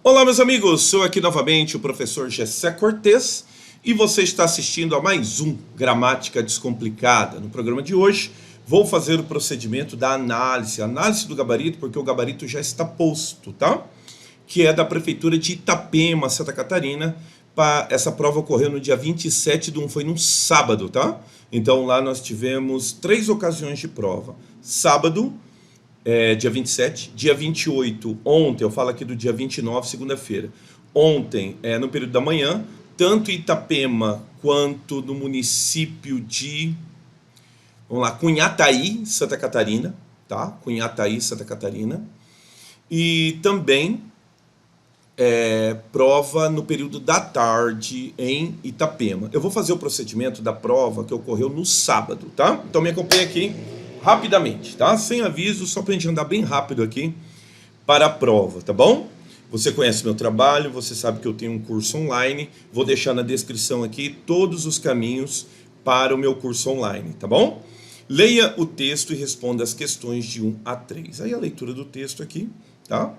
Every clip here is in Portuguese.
Olá, meus amigos, sou aqui novamente o professor Gessé Cortez e você está assistindo a mais um Gramática Descomplicada. No programa de hoje, vou fazer o procedimento da análise do gabarito, porque o gabarito já está posto, tá? Que é da Prefeitura de Itapema, Santa Catarina. Essa prova ocorreu no dia 27/1, foi num sábado, tá? Então lá nós tivemos 3 ocasiões de prova. Sábado, dia 27, dia 28, ontem, eu falo aqui do dia 29, segunda-feira. Ontem, no período da manhã, tanto em Itapema quanto no município de, vamos lá, Cunhataí, Santa Catarina, tá? Cunhataí, Santa Catarina. E também prova no período da tarde em Itapema. Eu vou fazer o procedimento da prova que ocorreu no sábado, tá? Então me acompanhe aqui rapidamente, tá? Sem aviso, só pra gente andar bem rápido aqui para a prova, tá bom? Você conhece meu trabalho, você sabe que eu tenho um curso online, vou deixar na descrição aqui todos os caminhos para o meu curso online, tá bom? Leia o texto e responda as questões de 1 a 3. Aí a leitura do texto aqui, tá?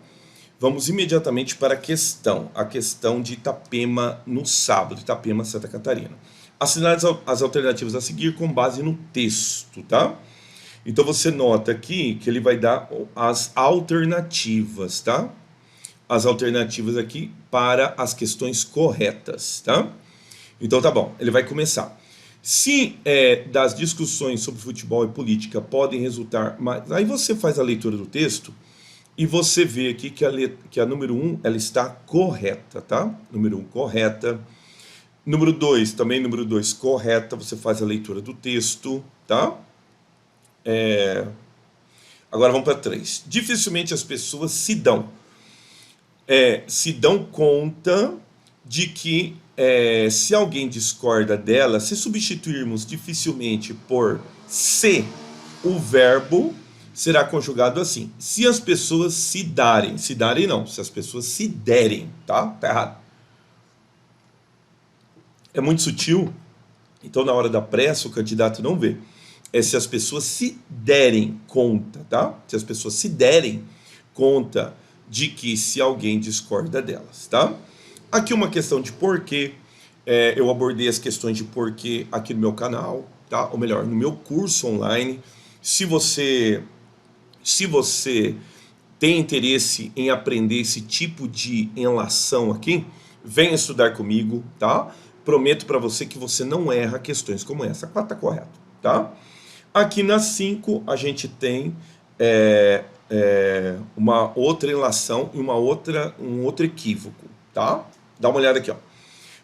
Vamos imediatamente para a questão de Itapema no sábado, Itapema, Santa Catarina. Assinale as alternativas a seguir com base no texto, tá? Então você nota aqui que ele vai dar as alternativas, tá? As alternativas aqui para as questões corretas, tá? Então tá bom, ele vai começar. Se das discussões sobre futebol e política podem resultar, mas aí você faz a leitura do texto e você vê aqui que a número 1 ela está correta, tá? Número 1 correta. Número 2, também número 2 correta, você faz a leitura do texto, tá? Agora vamos para 3. Dificilmente as pessoas se dão conta de que se alguém discorda dela, se substituirmos dificilmente por se, o verbo será conjugado assim. Se as pessoas se darem não, se as pessoas se derem, tá? Tá errado. É muito sutil, então na hora da pressa o candidato não vê. Se as pessoas se derem conta, tá? Se as pessoas se derem conta de que se alguém discorda delas, tá? Aqui uma questão de porquê. Eu abordei as questões de porquê aqui no meu canal, tá? Ou melhor, no meu curso online. Se você tem interesse em aprender esse tipo de enlação aqui, venha estudar comigo, tá? Prometo para você que você não erra questões como essa. 4 tá correto, tá? Aqui na 5 a gente tem uma outra enlação e um outro equívoco, tá? Dá uma olhada aqui, ó.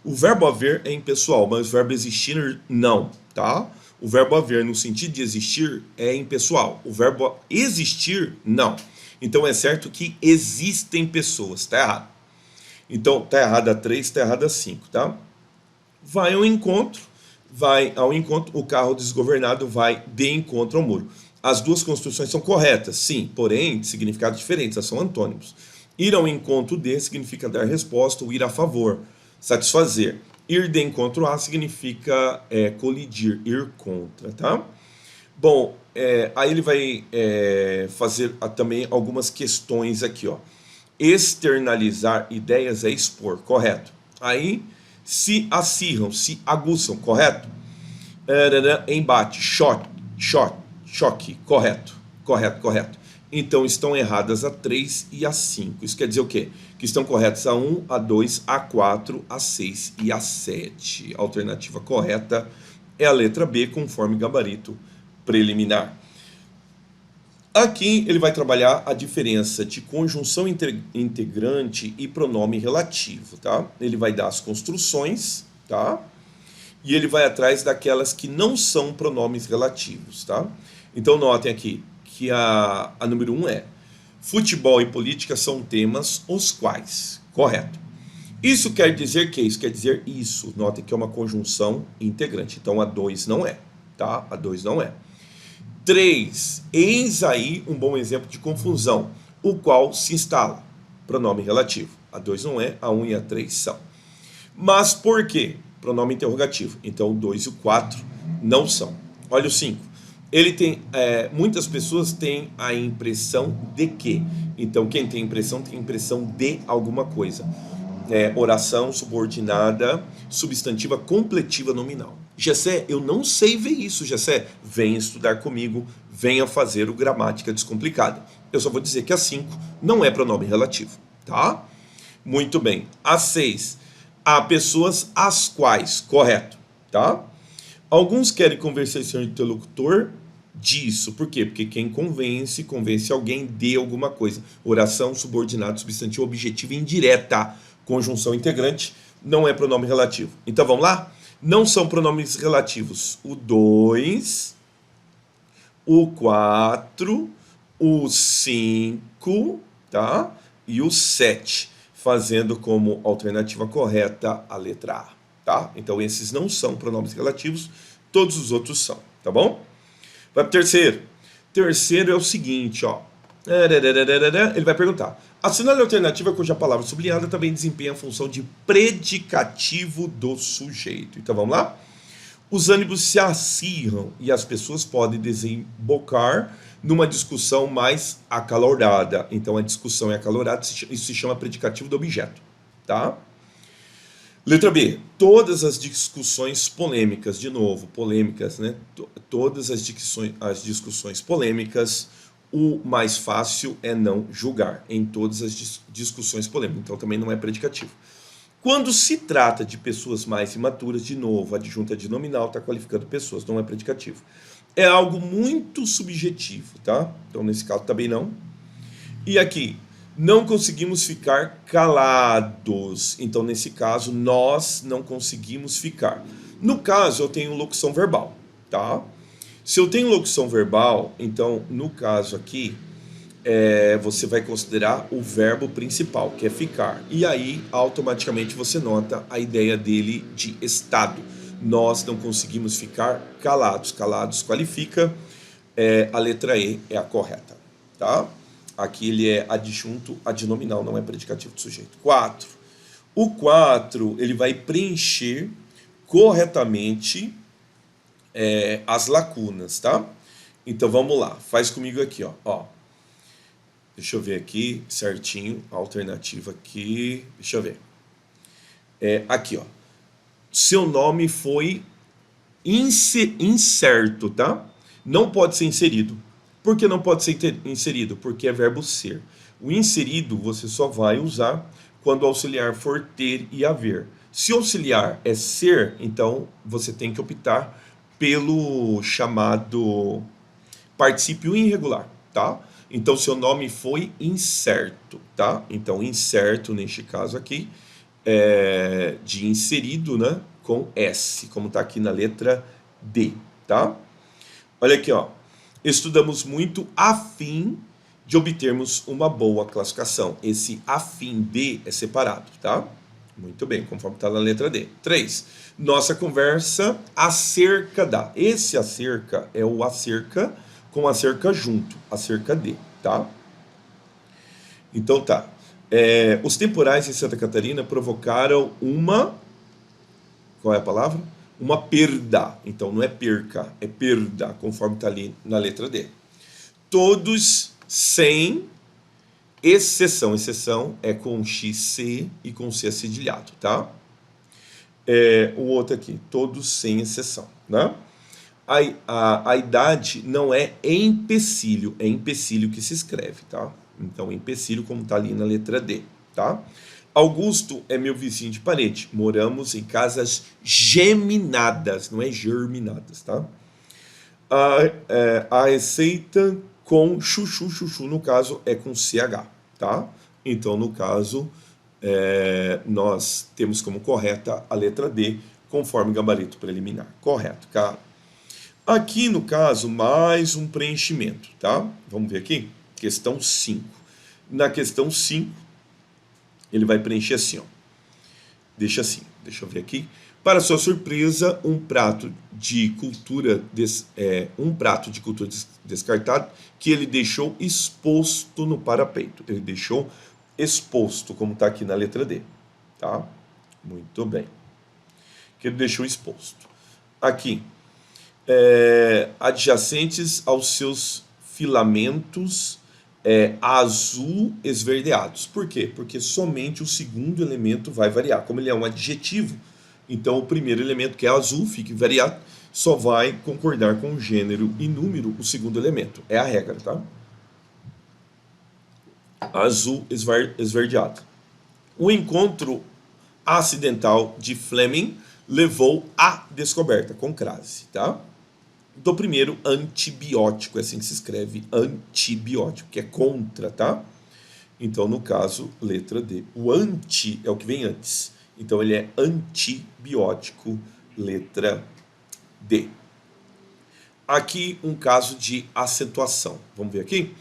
O verbo haver é impessoal, mas o verbo existir não, tá? O verbo haver no sentido de existir é impessoal. O verbo existir não. Então é certo que existem pessoas, tá errado. Então tá errado a 3, tá errado a 5, tá? Vai ao encontro, o carro desgovernado vai de encontro ao muro. As duas construções são corretas, sim, porém, de significados diferentes, elas são antônimos. Ir ao encontro de significa dar resposta ou ir a favor, satisfazer. Ir de encontro a significa colidir, ir contra, tá? Bom, aí ele vai fazer também algumas questões aqui, ó. Externalizar ideias é expor, correto. Aí, se acirram, se aguçam, correto? Embate, choque, correto. Então estão erradas a 3 e a 5. Isso quer dizer o quê? Que estão corretas a 1, a 2, a 4, a 6 e a 7. A alternativa correta é a letra B, conforme gabarito preliminar. Aqui ele vai trabalhar a diferença de conjunção integrante e pronome relativo, tá? Ele vai dar as construções, tá? E ele vai atrás daquelas que não são pronomes relativos, tá? Então notem aqui que a número 1 é: futebol e política são temas os quais, correto? Isso quer dizer que? Isso quer dizer isso. Notem que é uma conjunção integrante. Então a 2 não é, tá? A 2 não é. 3, eis aí um bom exemplo de confusão, o qual se instala, pronome relativo. A 2 não é, a 1 e a 3 são. Mas por quê? Pronome interrogativo. Então o 2 e o 4 não são. Olha o 5. Ele tem, muitas pessoas têm a impressão de que. Então, quem tem impressão de alguma coisa. Oração subordinada, substantiva completiva nominal. Gessé, eu não sei ver isso, Gessé. Venha estudar comigo, venha fazer o Gramática Descomplicada. Eu só vou dizer que a 5 não é pronome relativo, tá? Muito bem. A 6, há pessoas às quais, correto, tá? Alguns querem convencer seu interlocutor disso. Por quê? Porque quem convence, convence alguém de alguma coisa. Oração, subordinado, substantivo, objetivo indireta. Conjunção integrante não é pronome relativo. Então vamos lá? Não são pronomes relativos o 2, o 4, o 5, tá? E o 7, fazendo como alternativa correta a letra A, tá? Então esses não são pronomes relativos, todos os outros são, tá bom? Vai pro terceiro. Terceiro é o seguinte, ó. Ele vai perguntar: assinale a alternativa cuja palavra sublinhada também desempenha a função de predicativo do sujeito. Então vamos lá? Os ânimos se acirram e as pessoas podem desembocar numa discussão mais acalorada. Então a discussão é acalorada, isso se chama predicativo do objeto, tá? Letra B, todas as discussões polêmicas, de novo, polêmicas, né? Todas as discussões polêmicas, o mais fácil é não julgar em todas as discussões polêmicas, então também não é predicativo. Quando se trata de pessoas mais imaturas, de novo, a adjunta de nominal está qualificando pessoas, não é predicativo. É algo muito subjetivo, tá? Então nesse caso também não. E aqui, não conseguimos ficar calados. Então, nesse caso, nós não conseguimos ficar. No caso, eu tenho locução verbal, tá? Se eu tenho locução verbal, então, no caso aqui, você vai considerar o verbo principal, que é ficar. E aí, automaticamente, você nota a ideia dele de estado. Nós não conseguimos ficar calados. Calados qualifica, a letra E é a correta, tá? Aqui ele é adjunto adnominal, não é predicativo do sujeito. 4. O 4, ele vai preencher corretamente as lacunas, tá? Então vamos lá, faz comigo aqui, ó. Deixa eu ver aqui certinho, a alternativa aqui, deixa eu ver. Aqui, ó. Seu nome foi incerto, tá? Não pode ser inserido. Por que não pode ser inserido? Porque é verbo ser. O inserido você só vai usar quando o auxiliar for ter e haver. Se o auxiliar é ser, então você tem que optar pelo chamado particípio irregular, tá? Então seu nome foi incerto, tá? Então incerto neste caso aqui de inserido, né? Com S, como está aqui na letra D, tá? Olha aqui, ó. Estudamos muito a fim de obtermos uma boa classificação. Esse a fim de é separado, tá? Muito bem, conforme está na letra D. 3. Nossa conversa acerca da. Esse acerca é o acerca com acerca junto, acerca de, tá? Então tá. Os temporais em Santa Catarina provocaram uma. Qual é a palavra? Uma perda. Então não é perca, é perda, conforme está ali na letra D. Todos sem exceção. Exceção é com XC e com C cedilhado, tá? O outro aqui, todos sem exceção, né? A idade não é empecilho, é empecilho que se escreve, tá? Então empecilho como está ali na letra D, tá? Augusto é meu vizinho de parede. Moramos em casas geminadas, não é germinadas, tá? A receita com chuchu, chuchu, no caso, é com CH, tá? Então, no caso, nós temos como correta a letra D, conforme gabarito preliminar. Correto, cara. Aqui, no caso, mais um preenchimento, tá? Vamos ver aqui? Questão 5. Na questão 5, ele vai preencher assim, ó. Deixa eu ver aqui. Para sua surpresa, um prato de cultura descartado que ele deixou exposto no parapeito. Ele deixou exposto, como está aqui na letra D, tá? Muito bem. Que ele deixou exposto. Aqui, adjacentes aos seus filamentos azul esverdeados. Por quê? Porque somente o segundo elemento vai variar. Como ele é um adjetivo, então o primeiro elemento, que é azul, fica invariado, só vai concordar com gênero e número o segundo elemento. É a regra, tá? Azul esverdeado. O encontro acidental de Fleming levou à descoberta, com crase, tá? Do primeiro antibiótico, é assim que se escreve, antibiótico, que é contra, tá? Então, no caso, letra D. O anti é o que vem antes. Então, ele é antibiótico, letra D. Aqui, um caso de acentuação. Vamos ver aqui?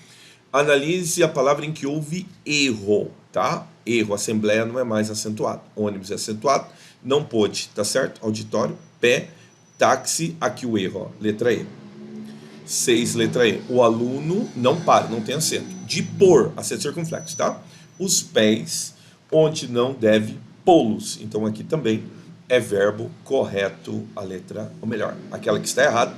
Analise a palavra em que houve erro, tá? Erro, assembleia não é mais acentuado. Ônibus é acentuado, não pôde, tá certo? Auditório, pé, táxi, aqui o erro, ó, letra E. 6, letra E. O aluno não para, não tem acento. De pôr, acento circunflexo, tá? Os pés, onde não deve pô-los. Então aqui também é verbo correto, a letra, ou melhor, aquela que está errada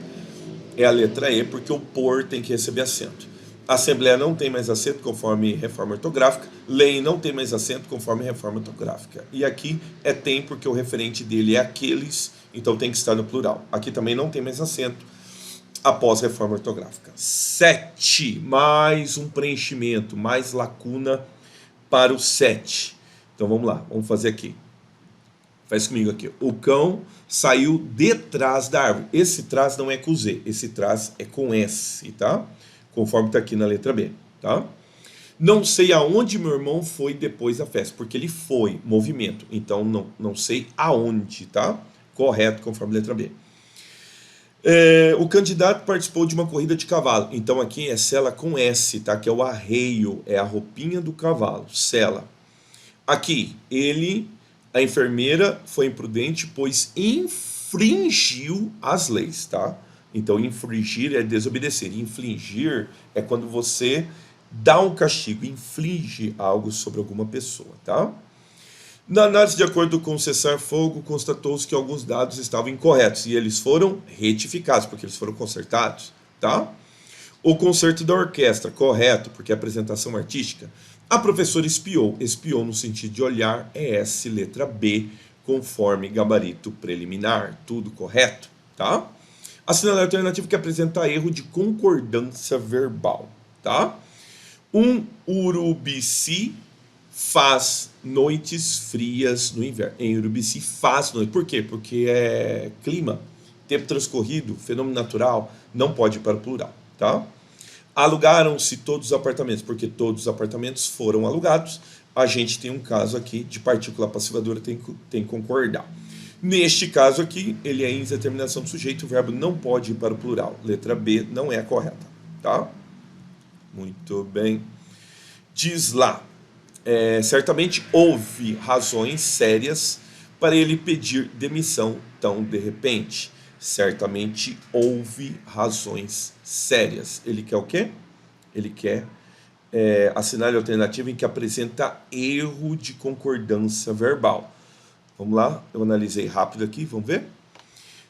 é a letra E, porque o pôr tem que receber acento. Assembleia não tem mais acento conforme reforma ortográfica. Lei não tem mais acento conforme reforma ortográfica. E aqui tem porque o referente dele é aqueles, então tem que estar no plural. Aqui também não tem mais acento após reforma ortográfica. 7, mais um preenchimento, mais lacuna para o 7. Então vamos lá, vamos fazer aqui. Faz comigo aqui. O cão saiu de trás da árvore. Esse trás não é com Z, esse trás é com S, tá? Conforme está aqui na letra B, tá? Não sei aonde meu irmão foi depois da festa, porque ele foi, movimento. Então, não sei aonde, tá? Correto, conforme a letra B. O candidato participou de uma corrida de cavalo. Então, aqui é sela com S, tá? Que é o arreio, é a roupinha do cavalo, sela. Aqui, a enfermeira foi imprudente, pois infringiu as leis, tá? Então, infringir é desobedecer. Infligir é quando você dá um castigo, inflige algo sobre alguma pessoa, tá? Na análise, de acordo com o cessar-fogo, constatou-se que alguns dados estavam incorretos e eles foram retificados, porque eles foram consertados, tá? O concerto da orquestra, correto, porque é apresentação artística. A professora espiou no sentido de olhar, é S, letra B, conforme gabarito preliminar, tudo correto, tá? Assinalar a alternativa que apresenta erro de concordância verbal, tá? Um urubici faz noites frias no inverno. Em Urubici faz noite. Por quê? Porque é clima, tempo transcorrido, fenômeno natural, não pode ir para o plural, tá? Alugaram-se todos os apartamentos, porque todos os apartamentos foram alugados. A gente tem um caso aqui de partícula passivadora, tem que concordar. Neste caso aqui, ele é indeterminação do sujeito, o verbo não pode ir para o plural. Letra B não é a correta, tá? Muito bem. Diz lá, certamente houve razões sérias para ele pedir demissão tão de repente. Certamente houve razões sérias. Ele quer o quê? Ele quer assinar a alternativa em que apresenta erro de concordância verbal. Vamos lá, eu analisei rápido aqui, vamos ver?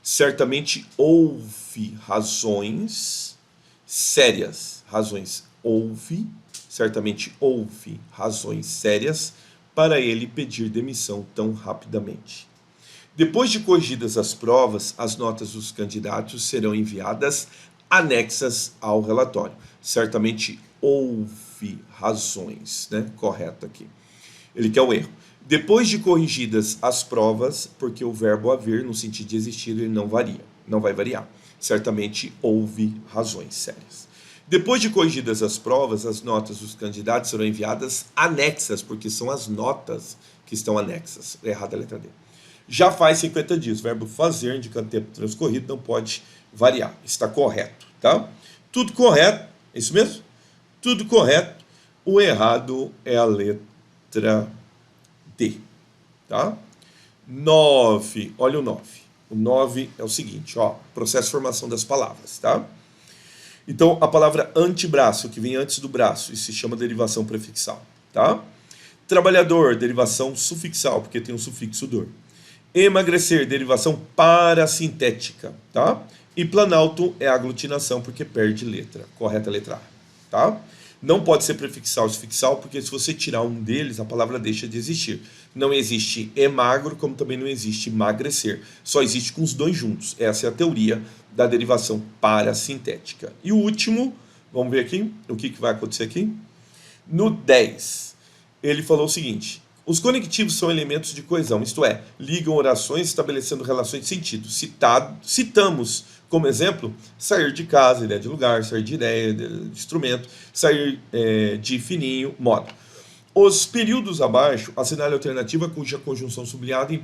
Certamente houve razões sérias. Certamente houve razões sérias para ele pedir demissão tão rapidamente. Depois de corrigidas as provas, as notas dos candidatos serão enviadas anexas ao relatório. Certamente houve razões, né? Correto aqui. Ele quer o erro. Depois de corrigidas as provas, porque o verbo haver, no sentido de existir, ele não vai variar. Certamente houve razões sérias. Depois de corrigidas as provas, as notas dos candidatos serão enviadas anexas, porque são as notas que estão anexas. Errada a letra D. Já faz 50 dias. O verbo fazer, indicando tempo transcorrido, não pode variar. Está correto, tá? Tudo correto. É isso mesmo? Tudo correto. O errado é a letra D, tá? 9. Olha o 9. O 9 é o seguinte, ó, processo de formação das palavras, tá? Então, a palavra antebraço, que vem antes do braço, isso se chama derivação prefixal, tá? Trabalhador, derivação sufixal, porque tem um sufixo dor. Emagrecer, derivação parasintética, tá? E planalto é aglutinação porque perde letra. Correta letra A, tá? Não pode ser prefixal ou sufixal, porque se você tirar um deles, a palavra deixa de existir. Não existe magro, como também não existe emagrecer. Só existe com os dois juntos. Essa é a teoria da derivação parasintética. E o último, vamos ver aqui, o que vai acontecer aqui? No 10, ele falou o seguinte: os conectivos são elementos de coesão, isto é, ligam orações estabelecendo relações de sentido. Citamos como exemplo sair de casa, ideia de lugar, sair de ideia, de instrumento, sair de fininho, modo. Os períodos abaixo assinale a alternativa cuja conjunção sublinhada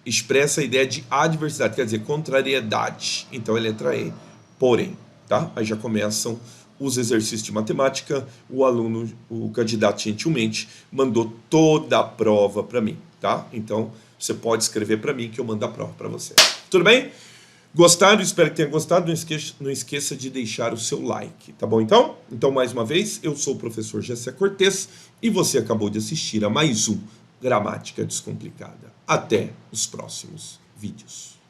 expressa a ideia de adversidade, quer dizer, contrariedade. Então é letra E, porém, tá? Aí já começam os exercícios de matemática. O aluno, o candidato gentilmente mandou toda a prova para mim, tá? Então você pode escrever para mim que eu mando a prova para você. Tudo bem? Gostaram? Espero que tenha gostado. Não esqueça de deixar o seu like, tá bom então? Então, mais uma vez, eu sou o professor Gessé Cortez e você acabou de assistir a mais um Gramática Descomplicada. Até os próximos vídeos.